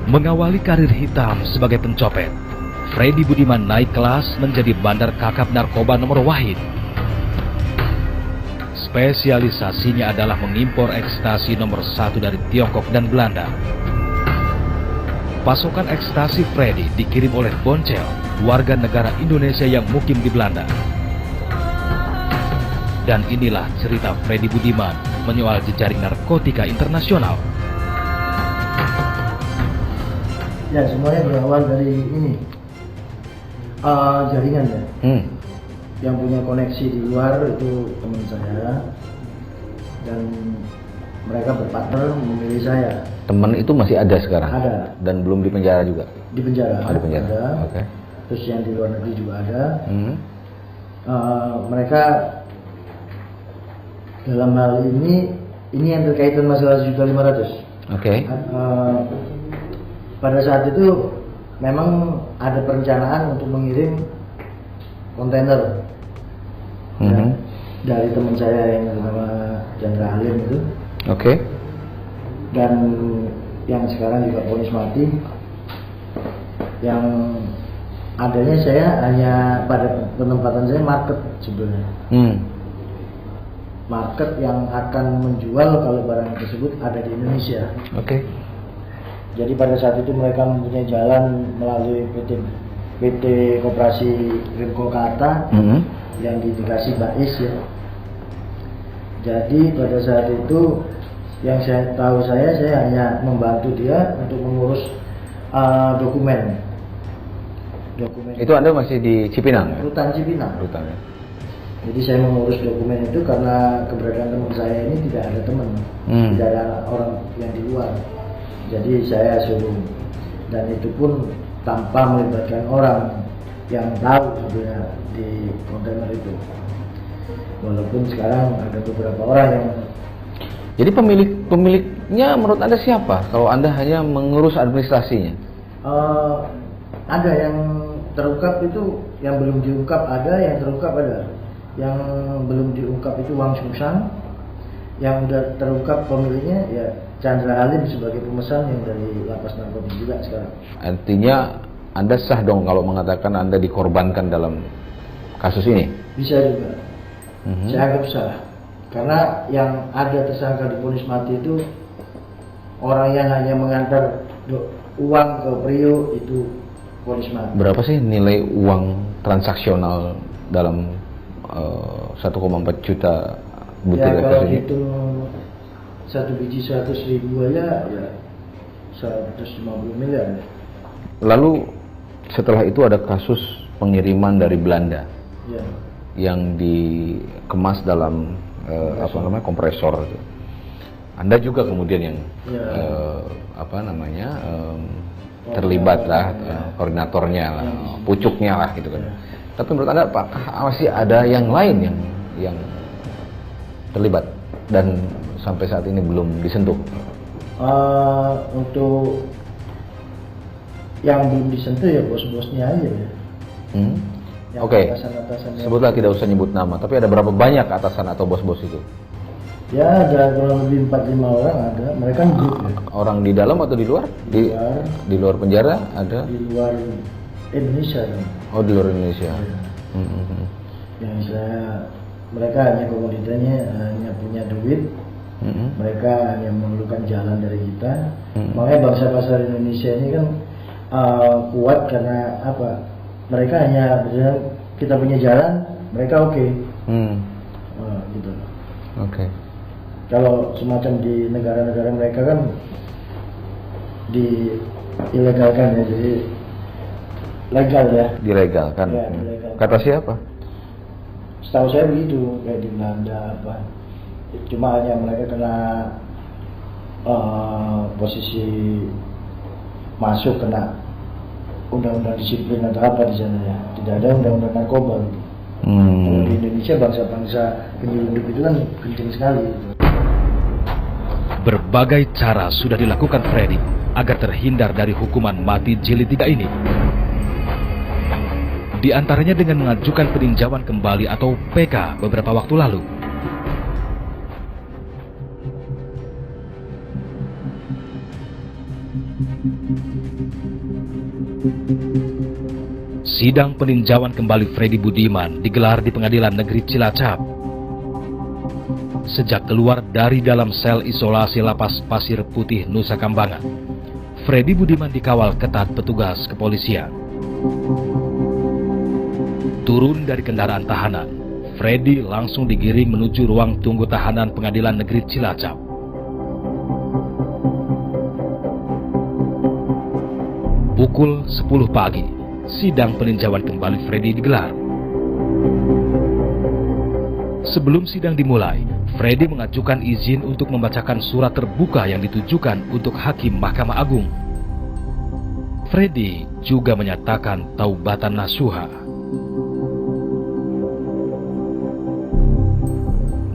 Mengawali karir hitam sebagai pencopet, Freddy Budiman naik kelas menjadi bandar kakap narkoba nomor wahid. Spesialisasinya adalah mengimpor ekstasi nomor 1 dari Tiongkok dan Belanda. Pasokan ekstasi Freddy dikirim oleh Boncel, warga negara Indonesia yang mukim di Belanda. Dan inilah cerita Freddy Budiman menyoal jejaring narkotika internasional. Ya, semuanya berawal dari ini jaringan ya. Yang punya koneksi di luar itu teman saya, dan mereka berpartner memilih saya. Teman itu masih ada sekarang? Ada. Dan belum di penjara juga? Di penjara. Di penjara. Ada. Oke. Terus yang di luar negeri juga ada. Mereka dalam hal ini yang berkaitan masalah 1.500.000. Oke. Pada saat itu memang ada perencanaan untuk mengirim kontainer ya, dari teman saya yang bernama Chandra Halim itu. Oke. Dan yang sekarang juga vonis mati. Yang adanya saya hanya pada penempatan saya market sebenarnya. Market yang akan menjual kalau barang tersebut ada di Indonesia. Oke. Jadi pada saat itu mereka mempunyai jalan melalui PT Koperasi Rimco Kata yang diintegrasi Bais ya. Jadi pada saat itu yang saya tahu saya hanya membantu dia untuk mengurus dokumen. Itu Anda masih di Cipinang? Rutan Cipinang. Rutan ya. Jadi saya mengurus dokumen itu karena keberadaan teman saya ini tidak ada teman, tidak ada orang yang di luar. Jadi saya suruh, dan itu pun tanpa melibatkan orang yang tahu sebenarnya di kontainer itu. Walaupun sekarang ada beberapa orang yang. Jadi pemiliknya menurut Anda siapa? Kalau Anda hanya mengurus administrasinya? Ada yang terungkap itu, yang belum diungkap ada, yang terungkap ada. Yang belum diungkap itu Wang Sungsang, yang udah terungkap pemiliknya ya Chandra Halim sebagai pemesan yang dari lapas narkotik juga sekarang. Artinya Anda sah dong kalau mengatakan Anda dikorbankan dalam kasus ini? Bisa juga. Saya anggap sah. Karena yang ada tersangka divonis mati itu orang yang hanya mengantar uang ke Priok itu vonis mati. Berapa sih nilai uang transaksional dalam 1,4 juta butir ya, kalau ini? hitung satu biji 100.000 aja ya 150 miliar. Lalu setelah itu ada kasus pengiriman dari Belanda ya, yang dikemas dalam kompresor itu. Anda juga kemudian yang terlibat lah, koordinatornya lah, pucuknya lah gitu kan. Tapi menurut Anda apakah masih ada yang lain yang terlibat dan sampai saat ini belum disentuh? Untuk yang belum disentuh ya bos-bosnya aja ya. Oke. Sebutlah, tidak usah nyebut nama, tapi ada berapa banyak atasan atau bos-bos itu? Ya ada kurang lebih 4-5 orang ada. Mereka grup ya. Orang di dalam atau di luar? Di luar penjara ada? Di luar Indonesia kan. Oh, di luar Indonesia. Ya. Yang mereka hanya komoditasnya hanya punya duit. Mereka hanya memerlukan jalan dari kita. Makanya bangsa pasar Indonesia ini kan kuat karena apa? Mereka hanya kita punya jalan, mereka oke. Gitu. Oke. Kalau semacam di negara-negara mereka kan diilegalkan ya, jadi legal ya. Dilegalkan. Ya, dilegalkan. Kata siapa? Setahu saya begitu, kayak di Belanda apa. Cuma hanya mereka kena posisi masuk kena undang-undang disiplin atau apa di sana ya. Tidak ada undang-undang narkoba gitu. Kalau di Indonesia bangsa-bangsa penyelundup itu kan kencing sekali gitu. Berbagai cara sudah dilakukan Freddy agar terhindar dari hukuman mati jilid 3 ini. Di antaranya dengan mengajukan peninjauan kembali atau PK beberapa waktu lalu. Sidang peninjauan kembali Freddy Budiman digelar di Pengadilan Negeri Cilacap. Sejak keluar dari dalam sel isolasi Lapas Pasir Putih Nusa Kambangan, Freddy Budiman dikawal ketat petugas kepolisian. Turun dari kendaraan tahanan, Freddy langsung digiring menuju ruang tunggu tahanan Pengadilan Negeri Cilacap. Pukul 10 pagi, sidang peninjauan kembali Freddy digelar. Sebelum sidang dimulai, Freddy mengajukan izin untuk membacakan surat terbuka yang ditujukan untuk Hakim Mahkamah Agung. Freddy juga menyatakan taubatan nasuha.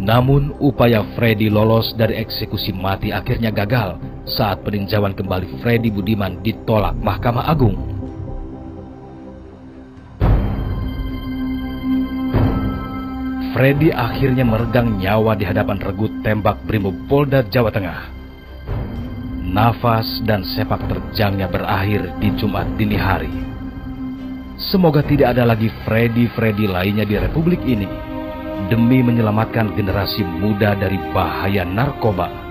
Namun upaya Freddy lolos dari eksekusi mati akhirnya gagal saat peninjauan kembali Freddy Budiman ditolak Mahkamah Agung. Freddy akhirnya meregang nyawa di hadapan regu tembak Brimob Polda Jawa Tengah. Nafas dan sepak terjangnya berakhir di Jumat dini hari. Semoga tidak ada lagi Freddy lainnya di Republik ini, demi menyelamatkan generasi muda dari bahaya narkoba.